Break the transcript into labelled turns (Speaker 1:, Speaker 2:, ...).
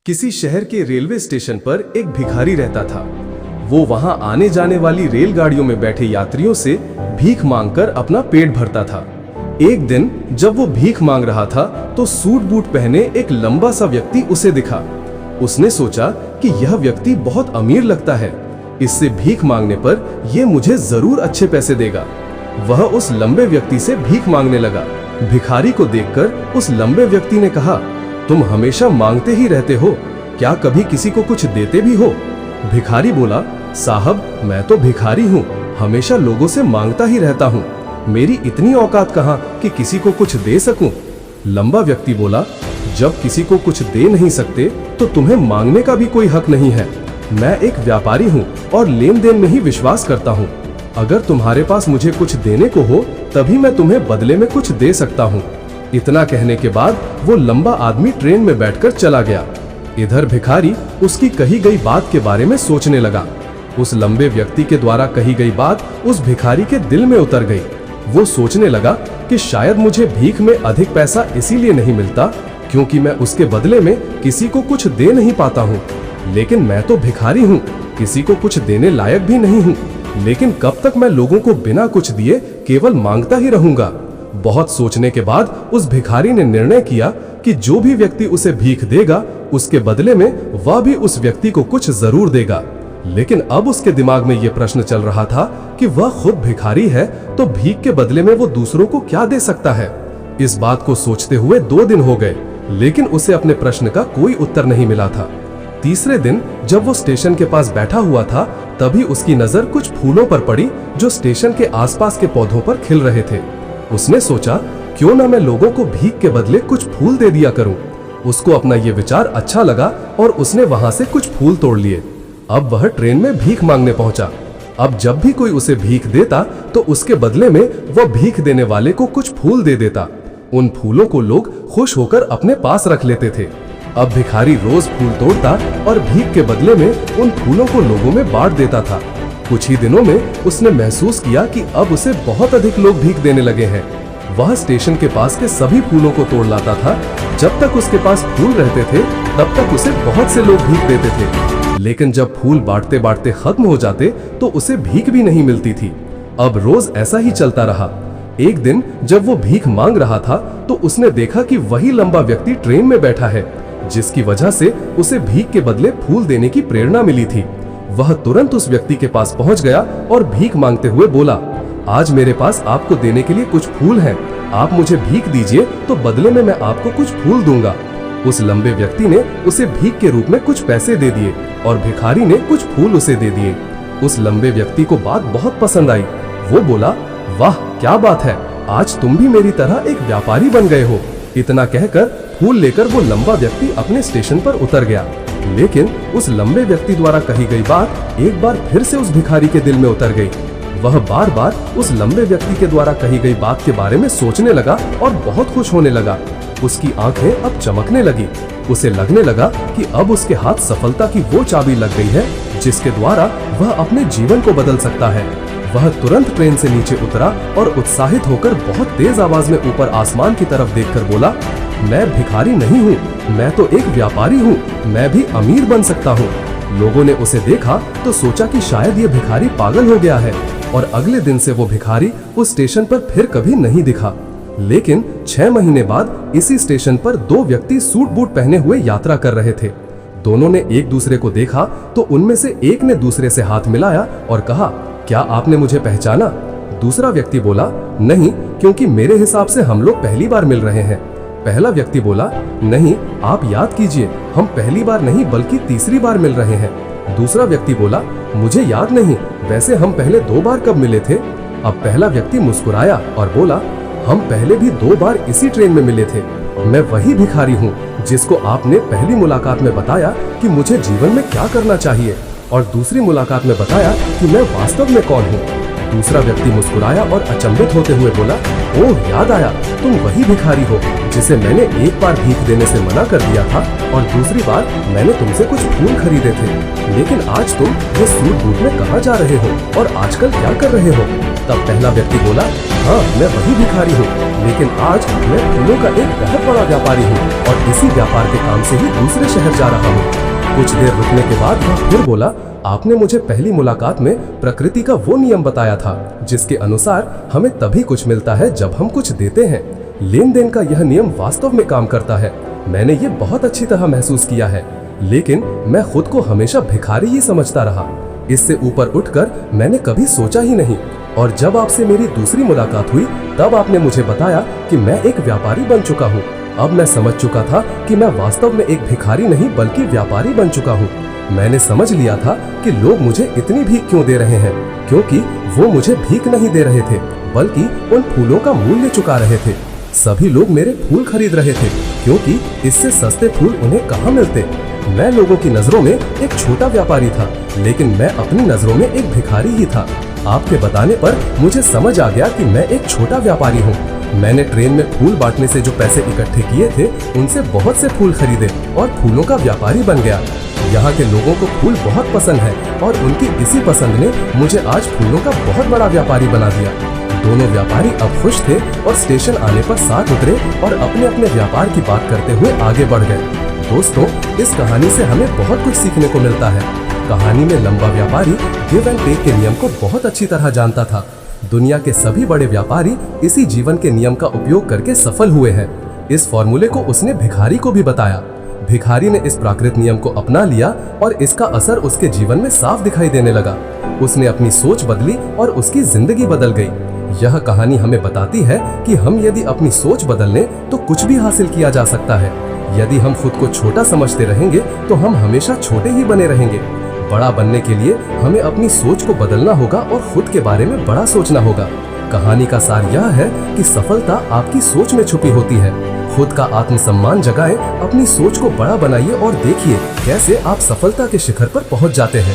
Speaker 1: किसी शहर के रेलवे स्टेशन पर एक भिखारी रहता था। वो वहां आने जाने वाली रेलगाड़ियों में बैठे यात्रियों से भीख मांगकर अपना पेट भरता था। एक दिन जब वो भीख मांग रहा था तो सूट बूट पहने एक लंबा सा व्यक्ति उसे दिखा। उसने सोचा कि यह व्यक्ति बहुत अमीर लगता है, इससे भीख मांगने पर यह मुझे जरूर अच्छे पैसे देगा। वह उस लंबे व्यक्ति से भीख मांगने लगा। भिखारी को देखकर उस लंबे व्यक्ति ने कहा, तुम हमेशा मांगते ही रहते हो, क्या कभी किसी को कुछ देते भी हो? भिखारी बोला, साहब मैं तो भिखारी हूँ, हमेशा लोगों से मांगता ही रहता हूँ, मेरी इतनी औकात कहाँ कि किसी को कुछ दे सकूं। लंबा व्यक्ति बोला, जब किसी को कुछ दे नहीं सकते तो तुम्हें मांगने का भी कोई हक नहीं है। मैं एक व्यापारी हूँ और लेन देन में ही विश्वास करता हूँ। अगर तुम्हारे पास मुझे कुछ देने को हो तभी मैं तुम्हें बदले में कुछ दे सकता हूँ। इतना कहने के बाद वो लंबा आदमी ट्रेन में बैठकर चला गया। इधर भिखारी उसकी कही गई बात के बारे में सोचने लगा। उस लंबे व्यक्ति के द्वारा कही गई बात उस भिखारी के दिल में उतर गई। वो सोचने लगा कि शायद मुझे भीख में अधिक पैसा इसीलिए नहीं मिलता क्योंकि मैं उसके बदले में किसी को कुछ दे नहीं पाता हूँ। लेकिन मैं तो भिखारी हूँ, किसी को कुछ देने लायक भी नहीं हूँ। लेकिन कब तक मैं लोगों को बिना कुछ दिए केवल मांगता ही रहूंगा? बहुत सोचने के बाद उस भिखारी ने निर्णय किया कि जो भी व्यक्ति उसे भीख देगा उसके बदले में वह भी उस व्यक्ति को कुछ जरूर देगा। लेकिन अब उसके दिमाग में यह प्रश्न चल रहा था कि वह खुद भिखारी है तो भीख के बदले में वो दूसरों को क्या दे सकता है। इस बात को सोचते हुए 2 दिन हो गए, लेकिन उसे अपने प्रश्न का कोई उत्तर नहीं मिला था। तीसरे दिन जब वो स्टेशन के पास बैठा हुआ था तभी उसकी नजर कुछ फूलों पर पड़ी जो स्टेशन के आसपास के पौधों पर खिल रहे थे। उसने सोचा, क्यों ना मैं लोगों को भीख के बदले कुछ फूल दे दिया करूं। उसको अपना ये विचार अच्छा लगा और उसने वहां से कुछ फूल तोड़ लिए। अब वह ट्रेन में भीख मांगने पहुंचा। अब जब भी कोई उसे भीख देता तो उसके बदले में वह भीख देने वाले को कुछ फूल दे देता। उन फूलों को लोग खुश होकर अपने पास रख लेते थे। अब भिखारी रोज फूल तोड़ता और भीख के बदले में उन फूलों को लोगों में बांट देता था। कुछ ही दिनों में उसने महसूस किया कि अब उसे बहुत अधिक लोग भीख देने लगे हैं। वह स्टेशन के पास के सभी फूलों को तोड़ लाता था। जब तक उसके पास फूल रहते थे तब तक उसे बहुत से लोग भीख देते थे। लेकिन जब फूल बांटते बांटते खत्म हो जाते तो उसे भीख भी नहीं मिलती थी। अब रोज ऐसा ही चलता रहा। एक दिन जब वो भीख मांग रहा था तो उसने देखा कि वही लंबा व्यक्ति ट्रेन में बैठा है, जिसकी वजह से उसे भीख के बदले फूल देने की प्रेरणा मिली थी। वह तुरंत उस व्यक्ति के पास पहुंच गया और भीख मांगते हुए बोला, आज मेरे पास आपको देने के लिए कुछ फूल हैं, आप मुझे भीख दीजिए तो बदले में मैं आपको कुछ फूल दूंगा। उस लंबे व्यक्ति ने उसे भीख के रूप में कुछ पैसे दे दिए और भिखारी ने कुछ फूल उसे दे दिए। उस लंबे व्यक्ति को बात बहुत पसंद आई। वो बोला, वाह क्या बात है, आज तुम भी मेरी तरह एक व्यापारी बन गए हो। इतना कहकर फूल लेकर वो लंबा व्यक्ति अपने स्टेशन पर उतर गया। लेकिन उस लंबे व्यक्ति द्वारा कही गई बात एक बार फिर से उस भिखारी के दिल में उतर गई। वह बार बार उस लंबे व्यक्ति के द्वारा कही गई बात के बारे में सोचने लगा और बहुत खुश होने लगा। उसकी आंखें अब चमकने लगी। उसे लगने लगा कि अब उसके हाथ सफलता की वो चाबी लग गई है जिसके द्वारा वह अपने जीवन को बदल सकता है। वह तुरंत ट्रेन से नीचे उतरा और उत्साहित होकर बहुत तेज आवाज में ऊपर आसमान की तरफ देखकर बोला, मैं भिखारी नहीं हूँ, मैं तो एक व्यापारी हूँ, मैं भी अमीर बन सकता हूँ। लोगों ने उसे देखा तो सोचा कि शायद ये भिखारी पागल हो गया है और अगले दिन से वो भिखारी उस स्टेशन पर फिर कभी नहीं दिखा। लेकिन 6 महीने बाद इसी स्टेशन पर 2 व्यक्ति सूट बूट पहने हुए यात्रा कर रहे थे। दोनों ने एक दूसरे को देखा तो उनमें से एक ने दूसरे से हाथ मिलाया और कहा, क्या आपने मुझे पहचाना? दूसरा व्यक्ति बोला, नहीं, क्योंकि मेरे हिसाब से हम लोग पहली बार मिल रहे हैं। पहला व्यक्ति बोला, नहीं, आप याद कीजिए, हम पहली बार नहीं बल्कि तीसरी बार मिल रहे हैं। दूसरा व्यक्ति बोला, मुझे याद नहीं, वैसे हम पहले 2 बार कब मिले थे? अब पहला व्यक्ति मुस्कुराया और बोला, हम पहले भी 2 बार इसी ट्रेन में मिले थे। मैं वही भिखारी हूँ जिसको आपने पहली मुलाकात में बताया कि मुझे जीवन में क्या करना चाहिए और दूसरी मुलाकात में बताया कि मैं वास्तव में कौन हूँ। दूसरा व्यक्ति मुस्कुराया और अचंभित होते हुए बोला, ओह याद आया, तुम वही भिखारी हो जिसे मैंने एक बार भीख देने से मना कर दिया था और दूसरी बार मैंने तुमसे कुछ फूल खरीदे थे। लेकिन आज तुम ये सूट बूट में कहाँ जा रहे हो और आजकल क्या कर रहे हो? तब पहला व्यक्ति बोला, हाँ मैं वही भिखारी हूँ, लेकिन आज मैं फूलों का एक बहुत बड़ा व्यापारी हूँ और इसी व्यापार के काम से ही दूसरे शहर जा रहा हूँ। कुछ देर रुकने के बाद वह फिर बोला, आपने मुझे पहली मुलाकात में प्रकृति का वो नियम बताया था जिसके अनुसार हमें तभी कुछ मिलता है जब हम कुछ देते हैं। लेन देन का यह नियम वास्तव में काम करता है। मैंने ये बहुत अच्छी तरह महसूस किया है, लेकिन मैं खुद को हमेशा भिखारी ही समझता रहा। इससे ऊपर उठकर मैंने कभी सोचा ही नहीं और जब आपसे मेरी दूसरी मुलाकात हुई तब आपने मुझे बताया कि मैं एक व्यापारी बन चुका हूँ। अब मैं समझ चुका था कि मैं वास्तव में एक भिखारी नहीं बल्कि व्यापारी बन चुका हूँ। मैंने समझ लिया था कि लोग मुझे इतनी भीख क्यों दे रहे हैं, क्योंकि वो मुझे भीख नहीं दे रहे थे बल्कि उन फूलों का मूल्य चुका रहे थे। सभी लोग मेरे फूल खरीद रहे थे क्योंकि इससे सस्ते फूल उन्हें कहाँ मिलते। मैं लोगों की नजरों में एक छोटा व्यापारी था, लेकिन मैं अपनी नजरों में एक भिखारी ही था। आपके बताने पर मुझे समझ आ गया कि मैं एक छोटा व्यापारी हूँ। मैंने ट्रेन में फूल बांटने से जो पैसे इकट्ठे किए थे उनसे बहुत से फूल खरीदे और फूलों का व्यापारी बन गया। यहाँ के लोगों को फूल बहुत पसंद है और उनकी इसी पसंद ने मुझे आज फूलों का बहुत बड़ा व्यापारी बना दिया। दोनों व्यापारी अब खुश थे और स्टेशन आने पर साथ उतरे और अपने अपने व्यापार की बात करते हुए आगे बढ़ गए। दोस्तों, इस कहानी से हमें बहुत कुछ सीखने को मिलता है। कहानी में लंबा व्यापारी गिव एंड टेक के नियम को बहुत अच्छी तरह जानता था। दुनिया के सभी बड़े व्यापारी इसी जीवन के नियम का उपयोग करके सफल हुए हैं। इस फॉर्मूले को उसने भिखारी को भी बताया। भिखारी ने इस प्राकृत नियम को अपना लिया और इसका असर उसके जीवन में साफ दिखाई देने लगा। उसने अपनी सोच बदली और उसकी जिंदगी बदल गई। यह कहानी हमें बताती है कि हम यदि अपनी सोच बदल लें तो कुछ भी हासिल किया जा सकता है। यदि हम खुद को छोटा समझते रहेंगे तो हम हमेशा छोटे ही बने रहेंगे। बड़ा बनने के लिए हमें अपनी सोच को बदलना होगा और खुद के बारे में बड़ा सोचना होगा। कहानी का सार यह है कि सफलता आपकी सोच में छुपी होती है। खुद का आत्मसम्मान जगाएं, अपनी सोच को बड़ा बनाइए और देखिए कैसे आप सफलता के शिखर पर पहुंच जाते हैं।